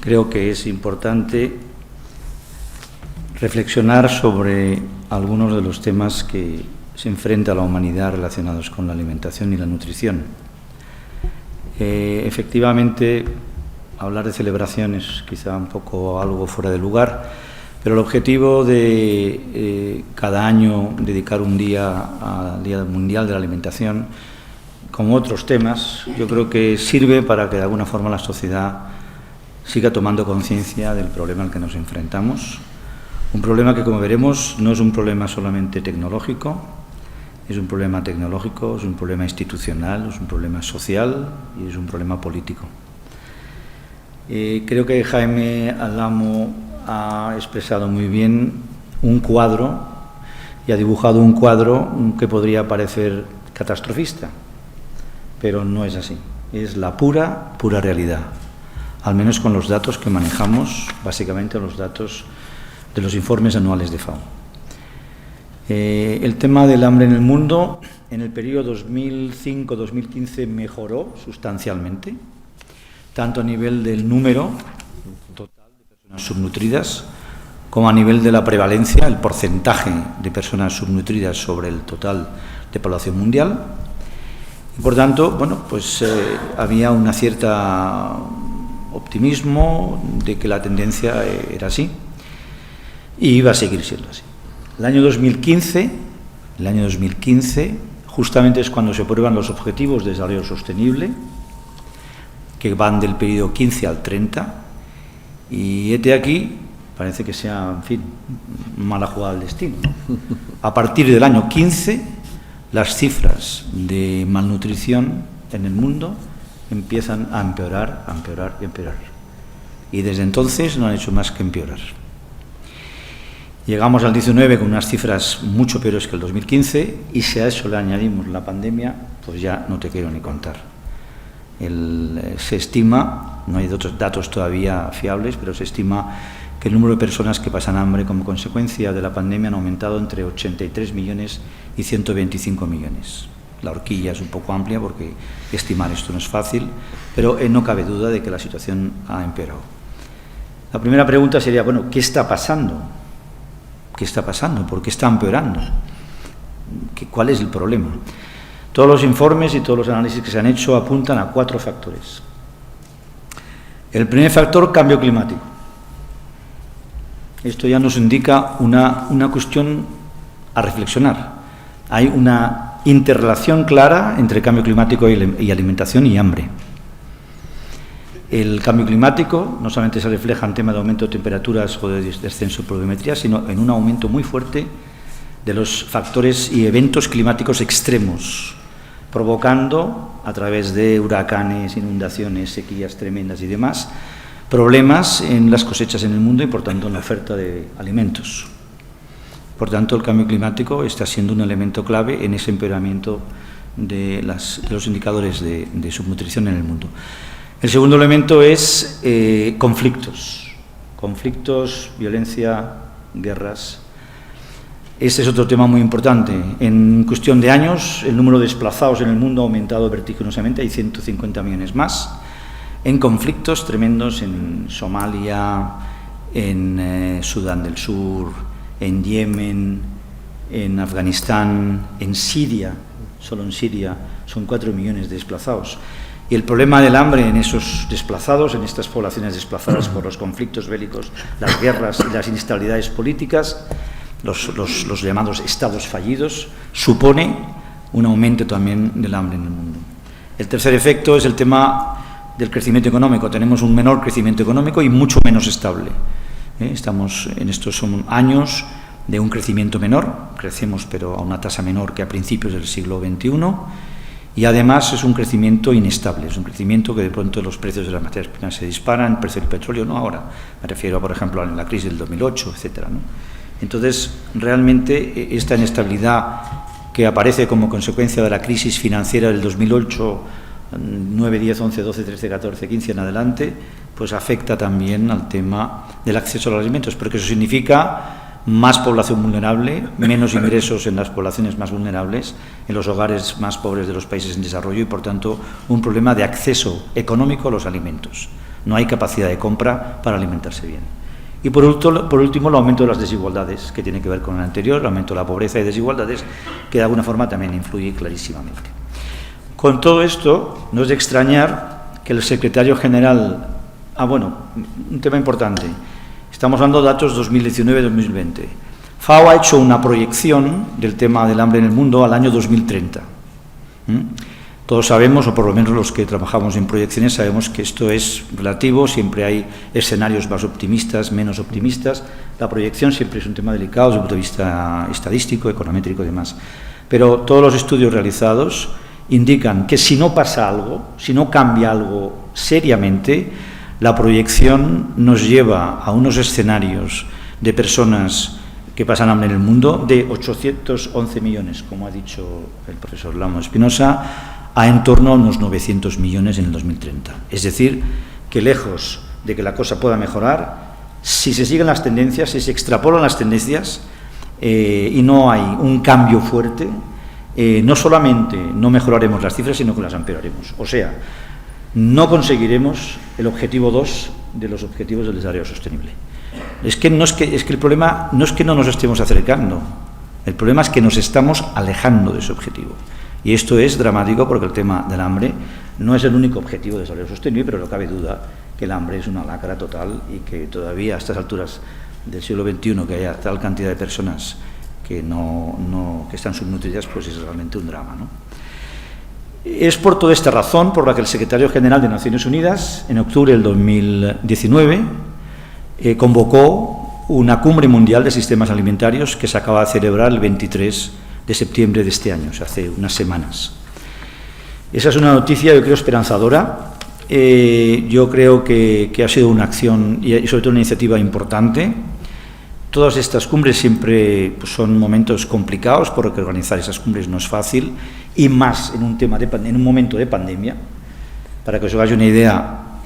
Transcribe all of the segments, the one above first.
creo que es importante reflexionar sobre algunos de los temas que se enfrenta la humanidad relacionados con la alimentación y la nutrición. Efectivamente, hablar de celebraciones quizá un poco algo fuera de lugar, pero el objetivo de cada año dedicar un día al Día Mundial de la Alimentación, como otros temas, yo creo que sirve para que de alguna forma la sociedad siga tomando conciencia del problema al que nos enfrentamos. Un problema que, como veremos, no es un problema solamente tecnológico, es un problema tecnológico, es un problema institucional, es un problema social y es un problema político. Creo que Jaime Aldamo ha expresado muy bien un cuadro y ha dibujado un cuadro que podría parecer catastrofista, pero no es así. Es la pura realidad, al menos con los datos que manejamos, básicamente los datos de los informes anuales de FAO. El tema del hambre en el mundo en el periodo 2005-2015 mejoró sustancialmente, tanto a nivel del número total de personas subnutridas como a nivel de la prevalencia, el porcentaje de personas subnutridas sobre el total de población mundial. Y por tanto, bueno, pues había una cierta optimismo de que la tendencia era así y iba a seguir siendo así. El año 2015, justamente es cuando se aprueban los Objetivos de Desarrollo Sostenible, que van del periodo 15 al 30, y hete aquí, parece que sea, en fin, mala jugada del destino. A partir del año 15, las cifras de malnutrición en el mundo empiezan a empeorar. Y desde entonces no han hecho más que empeorar. Llegamos al 19 con unas cifras mucho peores que el 2015 y si a eso le añadimos la pandemia, pues ya no te quiero ni contar. Se estima, no hay datos todavía fiables, pero se estima que el número de personas que pasan hambre como consecuencia de la pandemia han aumentado entre 83 millones y 125 millones. La horquilla es un poco amplia porque estimar esto no es fácil, pero no cabe duda de que la situación ha empeorado. La primera pregunta sería, bueno, ¿qué está pasando? ¿Qué está pasando? ¿Por qué está empeorando? ¿Cuál es el problema? Todos los informes y todos los análisis que se han hecho apuntan a 4 factores. El primer factor, cambio climático. Esto ya nos indica una cuestión a reflexionar. Hay una interrelación clara entre cambio climático y alimentación y hambre. El cambio climático no solamente se refleja en tema de aumento de temperaturas o de descenso de pluviometría, sino en un aumento muy fuerte de los factores y eventos climáticos extremos, provocando, a través de huracanes, inundaciones, sequías tremendas y demás, problemas en las cosechas en el mundo y, por tanto, en la oferta de alimentos. Por tanto, el cambio climático está siendo un elemento clave en ese empeoramiento de los indicadores de subnutrición en el mundo. El segundo elemento es conflictos, violencia, guerras. Este es otro tema muy importante. En cuestión de años, el número de desplazados en el mundo ha aumentado vertiginosamente, hay 150 millones más, en conflictos tremendos en Somalia, en Sudán del Sur, en Yemen, en Afganistán, en Siria, solo en Siria son 4 millones de desplazados. Y el problema del hambre en esos desplazados, en estas poblaciones desplazadas por los conflictos bélicos, las guerras y las inestabilidades políticas, los llamados estados fallidos, supone un aumento también del hambre en el mundo. El tercer efecto es el tema del crecimiento económico. Tenemos un menor crecimiento económico y mucho menos estable. Estamos en estos años de un crecimiento menor, crecemos pero a una tasa menor que a principios del siglo XXI, y además es un crecimiento inestable, es un crecimiento que de pronto los precios de las materias primas se disparan, el precio del petróleo no ahora, me refiero por ejemplo a la crisis del 2008, etcétera, ¿no? Entonces, realmente esta inestabilidad que aparece como consecuencia de la crisis financiera del 2008, 9, 10, 11, 12, 13, 14, 15 en adelante, pues afecta también al tema del acceso a los alimentos, porque eso significa más población vulnerable, menos ingresos en las poblaciones más vulnerables, en los hogares más pobres de los países en desarrollo y, por tanto, un problema de acceso económico a los alimentos. no hay capacidad de compra para alimentarse bien. Y por último, el aumento de las desigualdades, que tiene que ver con el anterior, el aumento de la pobreza y desigualdades, que de alguna forma también influye clarísimamente. Con todo esto, no es de extrañar que el secretario general... un tema importante. Estamos hablando de datos 2019-2020. FAO ha hecho una proyección del tema del hambre en el mundo al año 2030. Todos sabemos, o por lo menos los que trabajamos en proyecciones, sabemos que esto es relativo, siempre hay escenarios más optimistas, menos optimistas. La proyección siempre es un tema delicado desde el punto de vista estadístico, econométrico y demás. Pero todos los estudios realizados indican que si no pasa algo, si no cambia algo seriamente, la proyección nos lleva a unos escenarios de personas que pasan hambre en el mundo de 811 millones, como ha dicho el profesor Lamo Espinosa, a en torno a unos 900 millones en el 2030. Es decir, que lejos de que la cosa pueda mejorar, si se siguen las tendencias, si se extrapolan las tendencias y no hay un cambio fuerte, no solamente no mejoraremos las cifras, sino que las empeoraremos. O sea, no conseguiremos el objetivo 2 de los objetivos del desarrollo sostenible. Es que el problema no es que no nos estemos acercando, el problema es que nos estamos alejando de ese objetivo. Y esto es dramático porque el tema del hambre no es el único objetivo de desarrollo sostenible, pero no cabe duda que el hambre es una lacra total y que todavía a estas alturas del siglo XXI, que haya tal cantidad de personas que que están subnutridas, pues es realmente un drama, ¿no? Es por toda esta razón por la que el secretario general de Naciones Unidas, en octubre del 2019, convocó una cumbre mundial de sistemas alimentarios que se acaba de celebrar el 23 de septiembre de este año, o sea, hace unas semanas. Esa es una noticia, yo creo, esperanzadora. Yo creo que ha sido una acción y sobre todo una iniciativa importante. Todas estas cumbres siempre pues, son momentos complicados porque organizar esas cumbres no es fácil y más en un momento de pandemia. Para que os hagáis una idea,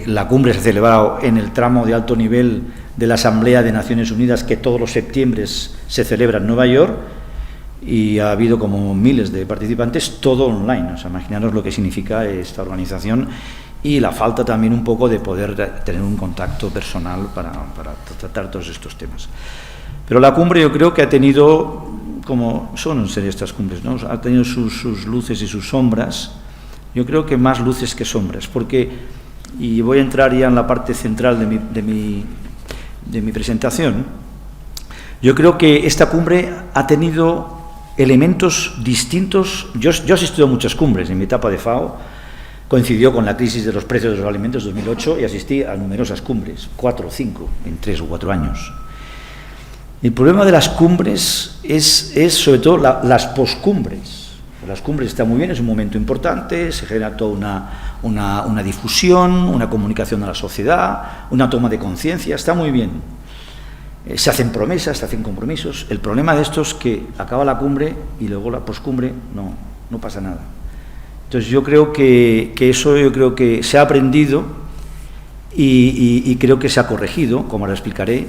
la cumbre se ha celebrado en el tramo de alto nivel de la Asamblea de Naciones Unidas que todos los septiembres se celebra en Nueva York y ha habido como miles de participantes, todo online. O sea, imaginaros lo que significa esta organización y la falta también un poco de poder tener un contacto personal para tratar todos estos temas. Pero la cumbre yo creo que ha tenido, como son en serio estas cumbres, ¿no? Ha tenido sus luces y sus sombras, yo creo que más luces que sombras, porque, y voy a entrar ya en la parte central de mi presentación, yo creo que esta cumbre ha tenido elementos distintos. Yo he asistido a muchas cumbres en mi etapa de FAO, coincidió con la crisis de los precios de los alimentos 2008 y asistí a numerosas cumbres, 4 o 5, en 3 o 4 años. El problema de las cumbres es sobre todo las poscumbres. Las cumbres están muy bien, es un momento importante, se genera toda una difusión, una comunicación a la sociedad, una toma de conciencia, está muy bien. Se hacen promesas, se hacen compromisos. El problema de esto es que acaba la cumbre y luego la poscumbre no pasa nada. Entonces yo creo que eso se ha aprendido y creo que se ha corregido, como ahora explicaré.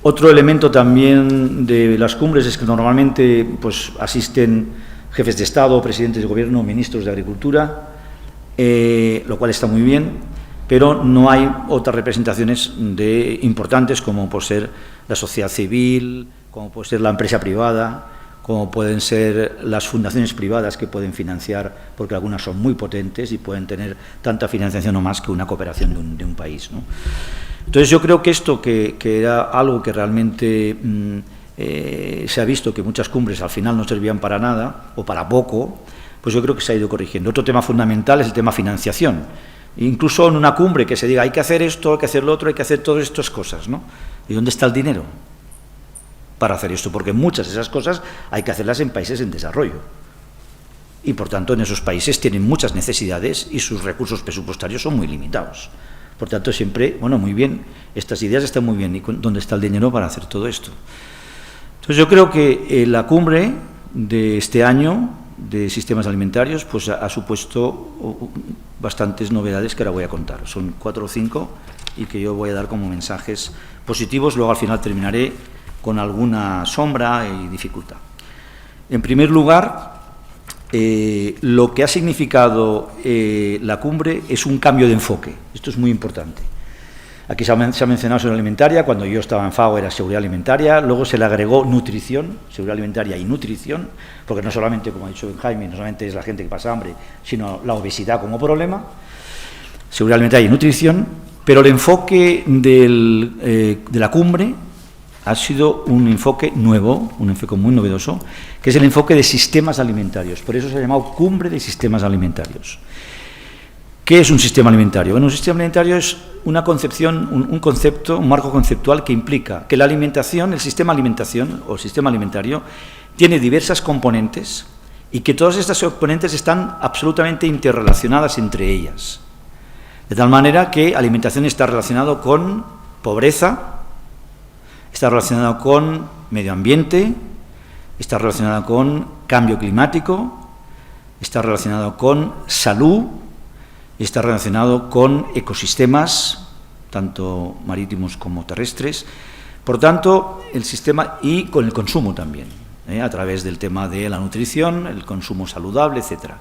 Otro elemento también de las cumbres es que normalmente pues, asisten jefes de Estado, presidentes de gobierno, ministros de Agricultura, lo cual está muy bien, pero no hay otras representaciones importantes como puede ser la sociedad civil, como puede ser la empresa privada, como pueden ser las fundaciones privadas que pueden financiar, porque algunas son muy potentes y pueden tener tanta financiación o más que una cooperación de un país, ¿no? Entonces yo creo que esto, que era algo que realmente se ha visto que muchas cumbres al final no servían para nada o para poco, pues yo creo que se ha ido corrigiendo. Otro tema fundamental es el tema financiación. Incluso en una cumbre que se diga hay que hacer esto, hay que hacer lo otro, hay que hacer todas estas cosas, ¿no? ¿Y dónde está el dinero para hacer esto? Porque muchas de esas cosas hay que hacerlas en países en desarrollo. Y por tanto en esos países tienen muchas necesidades y sus recursos presupuestarios son muy limitados. Por tanto siempre, bueno, muy bien, estas ideas están muy bien. ¿Y dónde está el dinero para hacer todo esto? Entonces yo creo que la cumbre de este año de sistemas alimentarios pues ha supuesto bastantes novedades que ahora voy a contar. Son 4 o 5 y que yo voy a dar como mensajes positivos. Luego al final terminaré con alguna sombra y dificultad. En primer lugar, lo que ha significado la cumbre es un cambio de enfoque. Esto es muy importante. Aquí se ha mencionado seguridad alimentaria. Cuando yo estaba en FAO era seguridad alimentaria, luego se le agregó nutrición, seguridad alimentaria y nutrición, porque no solamente, como ha dicho Jaime, no solamente es la gente que pasa hambre, sino la obesidad como problema, seguridad alimentaria y nutrición, pero el enfoque de la cumbre ha sido un enfoque nuevo, un enfoque muy novedoso, que es el enfoque de sistemas alimentarios. Por eso se ha llamado Cumbre de Sistemas Alimentarios. ¿Qué es un sistema alimentario? Bueno, un sistema alimentario es una concepción, un concepto, un marco conceptual que implica que la alimentación, el sistema alimentación o el sistema alimentario, tiene diversas componentes y que todas estas componentes están absolutamente interrelacionadas entre ellas. De tal manera que alimentación está relacionado con pobreza, está relacionado con medio ambiente, está relacionado con cambio climático, está relacionado con salud, está relacionado con ecosistemas, tanto marítimos como terrestres. Por tanto, el sistema, y con el consumo también, a través del tema de la nutrición, el consumo saludable, etc.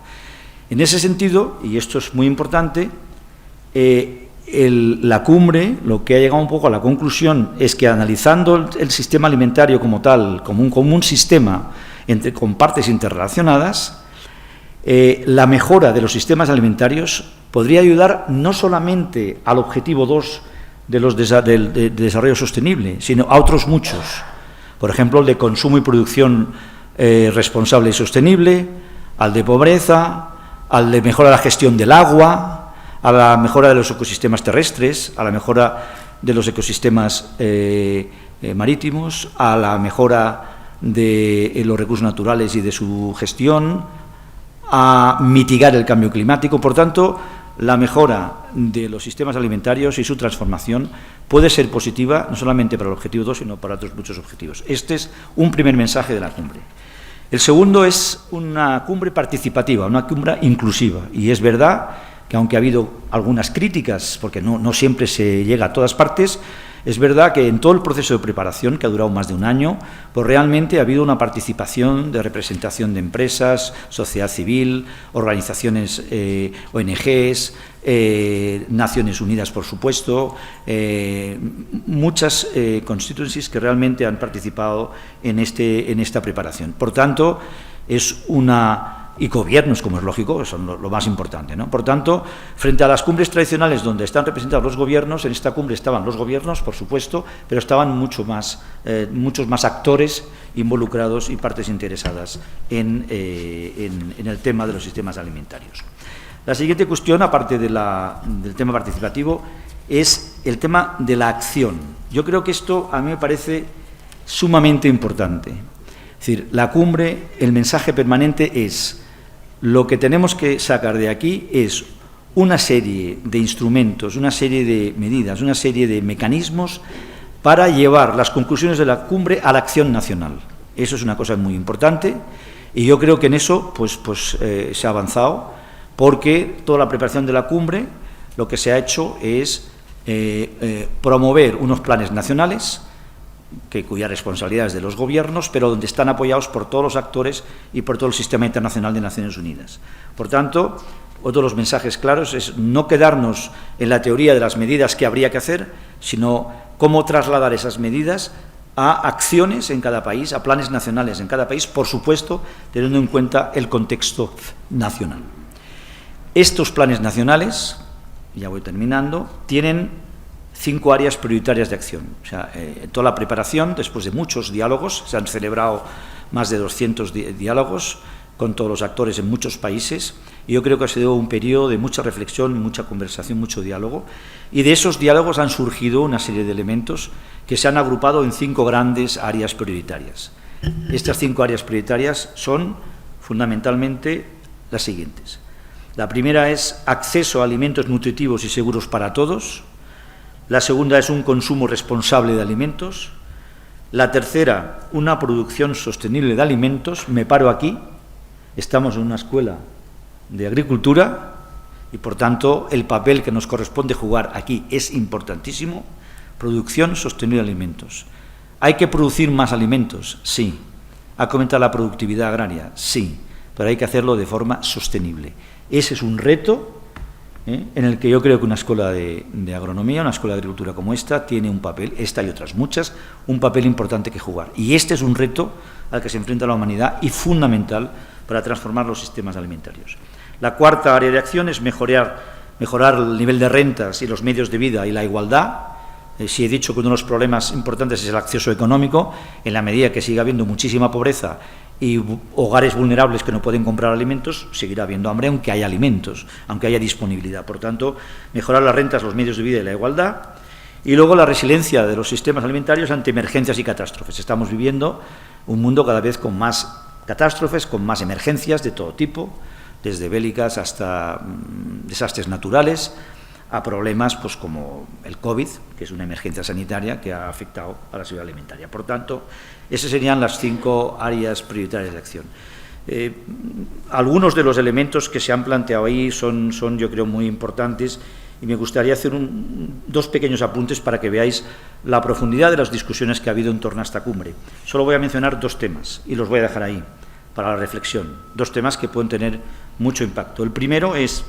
En ese sentido, y esto es muy importante, la cumbre, lo que ha llegado un poco a la conclusión es que analizando el sistema alimentario como tal, como un sistema con partes interrelacionadas, la mejora de los sistemas alimentarios podría ayudar no solamente al objetivo 2 del desarrollo sostenible, sino a otros muchos. Por ejemplo, el de consumo y producción responsable y sostenible, al de pobreza, al de mejora de la gestión del agua, a la mejora de los ecosistemas terrestres, a la mejora de los ecosistemas marítimos, a la mejora de los recursos naturales y de su gestión, a mitigar el cambio climático. Por tanto, la mejora de los sistemas alimentarios y su transformación puede ser positiva no solamente para el objetivo 2, sino para otros muchos objetivos. Este es un primer mensaje de la cumbre. El segundo es una cumbre participativa, una cumbre inclusiva. Y es verdad que aunque ha habido algunas críticas, porque no siempre se llega a todas partes, es verdad que en todo el proceso de preparación, que ha durado más de un año, pues realmente ha habido una participación de representación de empresas, sociedad civil, organizaciones, ONGs, Naciones Unidas, por supuesto, muchas constituencies que realmente han participado en esta preparación. Por tanto, es y gobiernos, como es lógico, son lo más importante, ¿no? Por tanto, frente a las cumbres tradicionales donde están representados los gobiernos, en esta cumbre estaban los gobiernos, por supuesto, pero estaban muchos más actores involucrados y partes interesadas en el tema de los sistemas alimentarios. La siguiente cuestión, aparte del tema participativo, es el tema de la acción. Yo creo que esto a mí me parece sumamente importante. Es decir, la cumbre, el mensaje permanente es: lo que tenemos que sacar de aquí es una serie de instrumentos, una serie de medidas, una serie de mecanismos para llevar las conclusiones de la cumbre a la acción nacional. Eso es una cosa muy importante y yo creo que en eso se ha avanzado, porque toda la preparación de la cumbre lo que se ha hecho es promover unos planes nacionales cuya responsabilidad es de los gobiernos, pero donde están apoyados por todos los actores y por todo el sistema internacional de Naciones Unidas. Por tanto, otro de los mensajes claros es no quedarnos en la teoría de las medidas que habría que hacer, sino cómo trasladar esas medidas a acciones en cada país, a planes nacionales en cada país, por supuesto, teniendo en cuenta el contexto nacional. Estos planes nacionales, ya voy terminando, tienen 5 áreas prioritarias de acción. O sea, toda la preparación, después de muchos diálogos, se han celebrado más de 200 diálogos con todos los actores en muchos países, y yo creo que ha sido un periodo de mucha reflexión, mucha conversación, mucho diálogo, y de esos diálogos han surgido una serie de elementos que se han agrupado en 5 grandes áreas prioritarias. Estas 5 áreas prioritarias son fundamentalmente las siguientes. La primera es acceso a alimentos nutritivos y seguros para todos. La segunda es un consumo responsable de alimentos. La tercera, una producción sostenible de alimentos. Me paro aquí. Estamos en una escuela de agricultura y, por tanto, el papel que nos corresponde jugar aquí es importantísimo. Producción sostenible de alimentos. ¿Hay que producir más alimentos? Sí. ¿Ha aumentado la productividad agraria? Sí. pero hay que hacerlo de forma sostenible. Ese es un reto en el que yo creo que una escuela de agronomía, una escuela de agricultura como esta, tiene un papel, esta y otras muchas, un papel importante que jugar. Y este es un reto al que se enfrenta la humanidad y fundamental para transformar los sistemas alimentarios. La cuarta área de acción es mejorar el nivel de rentas y los medios de vida y la igualdad. Si he dicho que uno de los problemas importantes es el acceso económico, en la medida que siga habiendo muchísima pobreza y hogares vulnerables que no pueden comprar alimentos, seguirá habiendo hambre aunque haya alimentos, aunque haya disponibilidad. Por tanto, mejorar las rentas, los medios de vida y la igualdad. Y luego la resiliencia de los sistemas alimentarios ante emergencias y catástrofes. Estamos viviendo un mundo cada vez con más catástrofes, con más emergencias de todo tipo, desde bélicas hasta desastres naturales, a problemas pues como el COVID, que es una emergencia sanitaria que ha afectado a la seguridad alimentaria. Por tanto, esas serían las 5 áreas prioritarias de acción. Algunos de los elementos que se han planteado ahí son yo creo, muy importantes, y me gustaría hacer 2 pequeños apuntes para que veáis la profundidad de las discusiones que ha habido en torno a esta cumbre. Solo voy a mencionar 2 temas, y los voy a dejar ahí para la reflexión. 2 temas que pueden tener mucho impacto. El primero es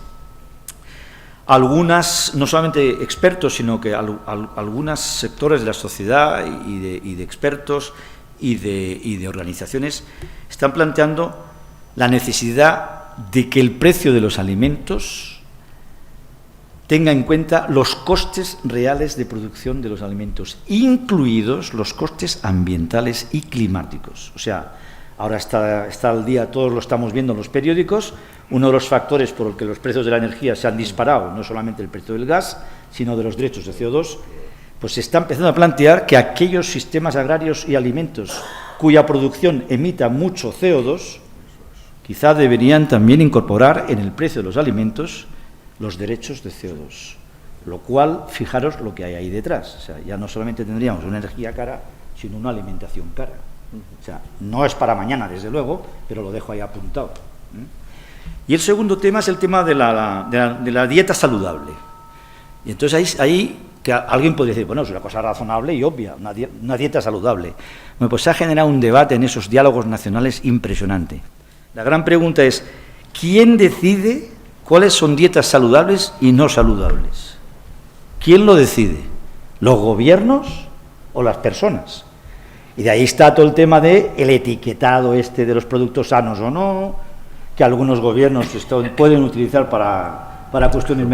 algunas, no solamente expertos, sino que algunos sectores de la sociedad y de expertos y de organizaciones están planteando la necesidad de que el precio de los alimentos tenga en cuenta los costes reales de producción de los alimentos, incluidos los costes ambientales y climáticos. O sea, ahora está al día, todos lo estamos viendo en los periódicos, uno de los factores por el que los precios de la energía se han disparado, no solamente el precio del gas, sino de los derechos de CO2, pues se está empezando a plantear que aquellos sistemas agrarios y alimentos cuya producción emita mucho CO2, quizá deberían también incorporar en el precio de los alimentos los derechos de CO2, lo cual, fijaros lo que hay ahí detrás, o sea, ya no solamente tendríamos una energía cara, sino una alimentación cara. O sea, no es para mañana, desde luego, pero lo dejo ahí apuntado. Y el segundo tema es el tema de la dieta saludable. Y entonces ahí que alguien puede decir, bueno, es una cosa razonable y obvia, una dieta saludable. Bueno, pues se ha generado un debate en esos diálogos nacionales impresionante. La gran pregunta es, ¿quién decide cuáles son dietas saludables y no saludables? ¿Quién lo decide? ¿Los gobiernos o las personas? Y de ahí está todo el tema del etiquetado de los productos sanos o no, que algunos gobiernos pueden utilizar para cuestiones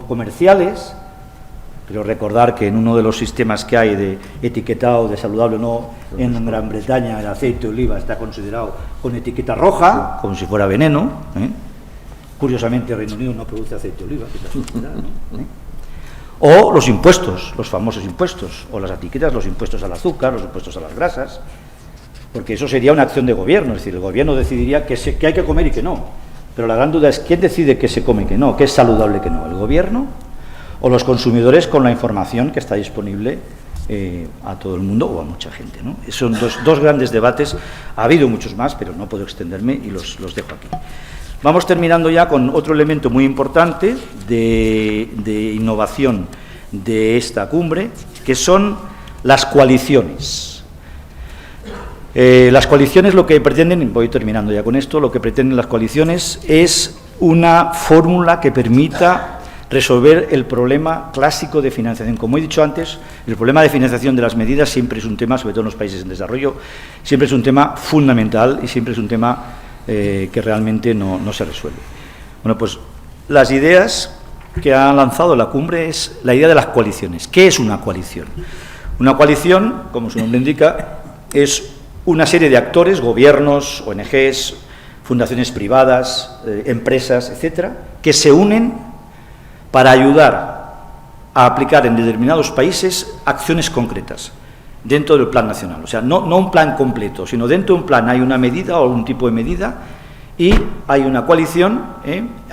comerciales, pero recordar que en uno de los sistemas que hay de etiquetado de saludable o no, en Gran Bretaña el aceite de oliva está considerado con etiqueta roja, como si fuera veneno. Curiosamente Reino Unido no produce aceite de oliva, que es la sociedad, ¿no? O los impuestos, los famosos impuestos, o las etiquetas, los impuestos al azúcar, los impuestos a las grasas, porque eso sería una acción de gobierno, es decir, el gobierno decidiría qué hay que comer y qué no, pero la gran duda es quién decide qué se come y qué no, qué es saludable y qué no, el gobierno o los consumidores con la información que está disponible a todo el mundo o a mucha gente, ¿no? Son dos grandes debates, ha habido muchos más, pero no puedo extenderme y los dejo aquí. Vamos terminando ya con otro elemento muy importante de innovación de esta cumbre, que son las coaliciones. Las coaliciones lo que pretenden, voy terminando ya con esto, lo que pretenden las coaliciones es una fórmula que permita resolver el problema clásico de financiación. Como he dicho antes, el problema de financiación de las medidas siempre es un tema, sobre todo en los países en desarrollo, siempre es un tema fundamental y siempre es un tema que realmente no se resuelve. Bueno, pues las ideas que ha lanzado la cumbre es la idea de las coaliciones. ¿Qué es una coalición? Una coalición, como su nombre indica, es una serie de actores, gobiernos, ONGs, fundaciones privadas, empresas, etcétera, que se unen para ayudar a aplicar en determinados países acciones concretas dentro del plan nacional. O sea, no un plan completo, sino dentro de un plan hay una medida o algún tipo de medida y hay una coalición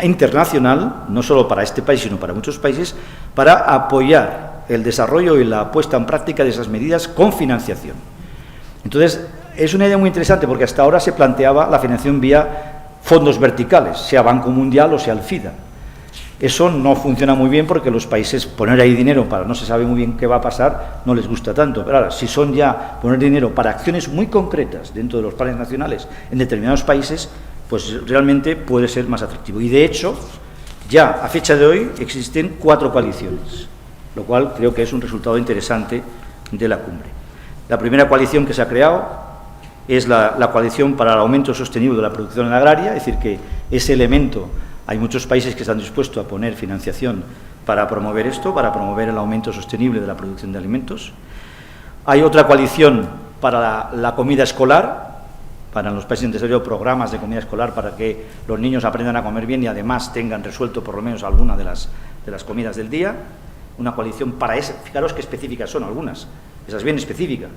internacional, no solo para este país, sino para muchos países, para apoyar el desarrollo y la puesta en práctica de esas medidas con financiación. Entonces, es una idea muy interesante porque hasta ahora se planteaba la financiación vía fondos verticales, sea Banco Mundial o sea el FIDA. Eso no funciona muy bien porque los países poner ahí dinero para no se sabe muy bien qué va a pasar no les gusta tanto. Pero ahora, si son ya poner dinero para acciones muy concretas dentro de los planes nacionales en determinados países, pues realmente puede ser más atractivo. Y de hecho, ya a fecha de hoy existen 4 coaliciones, lo cual creo que es un resultado interesante de la cumbre. La primera coalición que se ha creado es la coalición para el aumento sostenible de la producción agraria, es decir, que ese elemento, hay muchos países que están dispuestos a poner financiación para promover esto, para promover el aumento sostenible de la producción de alimentos. Hay otra coalición para la comida escolar, para los países en desarrollo programas de comida escolar para que los niños aprendan a comer bien y además tengan resuelto por lo menos alguna de las comidas del día. Una coalición para eso, fijaros qué específicas son algunas, esa es bien específica.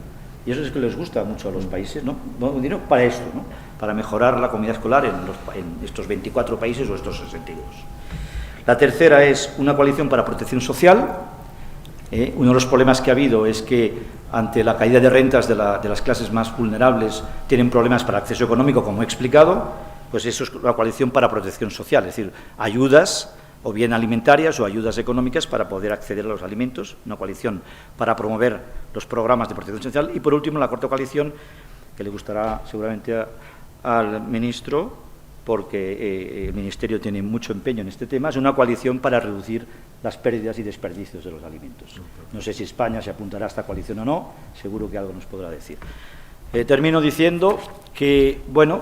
Y eso es que les gusta mucho a los países, ¿no? Dinero para esto, ¿no? Para mejorar la comida escolar en estos 24 países o estos 62. La tercera es una coalición para protección social. Uno de los problemas que ha habido es que ante la caída de rentas de las clases más vulnerables tienen problemas para acceso económico, como he explicado, pues eso es una coalición para protección social, es decir, ayudas o bien alimentarias o ayudas económicas para poder acceder a los alimentos, una coalición para promover los programas de protección social. Y por último, la cuarta coalición, que le gustará seguramente al ministro, porque el Ministerio tiene mucho empeño en este tema, es una coalición para reducir las pérdidas y desperdicios de los alimentos. No sé si España se apuntará a esta coalición o no, seguro que algo nos podrá decir. Termino diciendo que, bueno,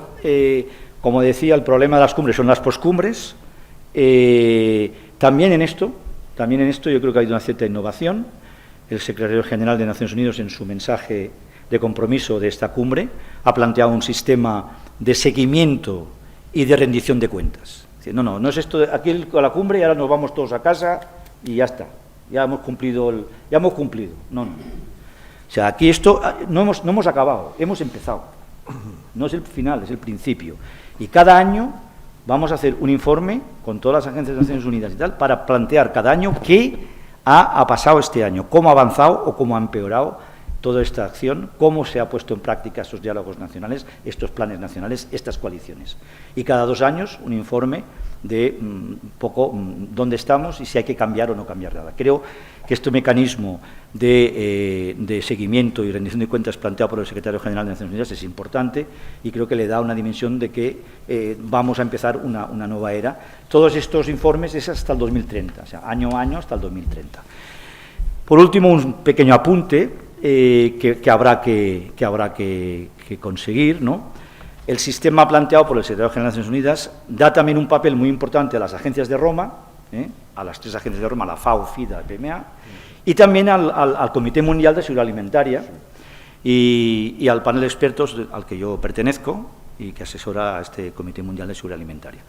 como decía, el problema de las cumbres son las poscumbres. También en esto yo creo que ha habido una cierta innovación. El secretario general de Naciones Unidas, en su mensaje de compromiso de esta cumbre, ha planteado un sistema de seguimiento y de rendición de cuentas. Es decir, no es esto, aquí con la cumbre y ahora nos vamos todos a casa y ya está, ya hemos cumplido. No. O sea, aquí esto no hemos acabado, hemos empezado. No es el final, es el principio. Y cada año vamos a hacer un informe con todas las agencias de Naciones Unidas y tal, para plantear cada año qué ha pasado este año, cómo ha avanzado o cómo ha empeorado toda esta acción, cómo se ha puesto en práctica estos diálogos nacionales, estos planes nacionales, estas coaliciones. Y cada 2 años un informe de un poco dónde estamos y si hay que cambiar o no cambiar nada. Creo que este mecanismo de seguimiento y rendición de cuentas planteado por el secretario general de Naciones Unidas es importante y creo que le da una dimensión de que vamos a empezar una nueva era. Todos estos informes es hasta el 2030, o sea, año a año hasta el 2030. Por último, un pequeño apunte que habrá que conseguir, ¿no? El sistema planteado por el secretario general de Naciones Unidas da también un papel muy importante a las agencias de Roma, a las 3 agencias de Roma, la FAO, FIDA y PMA, y también al Comité Mundial de Seguridad Alimentaria y al panel de expertos al que yo pertenezco y que asesora a este Comité Mundial de Seguridad Alimentaria.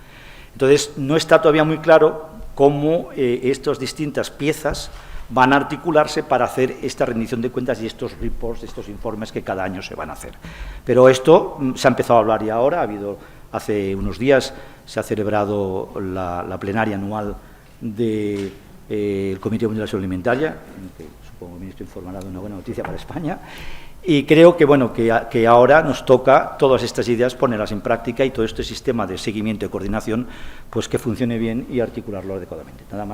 Entonces, no está todavía muy claro cómo estas distintas piezas van a articularse para hacer esta rendición de cuentas y estos reports, estos informes que cada año se van a hacer. Pero esto se ha empezado a hablar ya ahora, hace unos días se ha celebrado la plenaria anual del Comité Mundial de Seguridad Alimentaria, que supongo que el ministro informará de una buena noticia para España, y creo que, bueno, que ahora nos toca todas estas ideas ponerlas en práctica y todo este sistema de seguimiento y coordinación pues que funcione bien y articularlo adecuadamente. Nada más.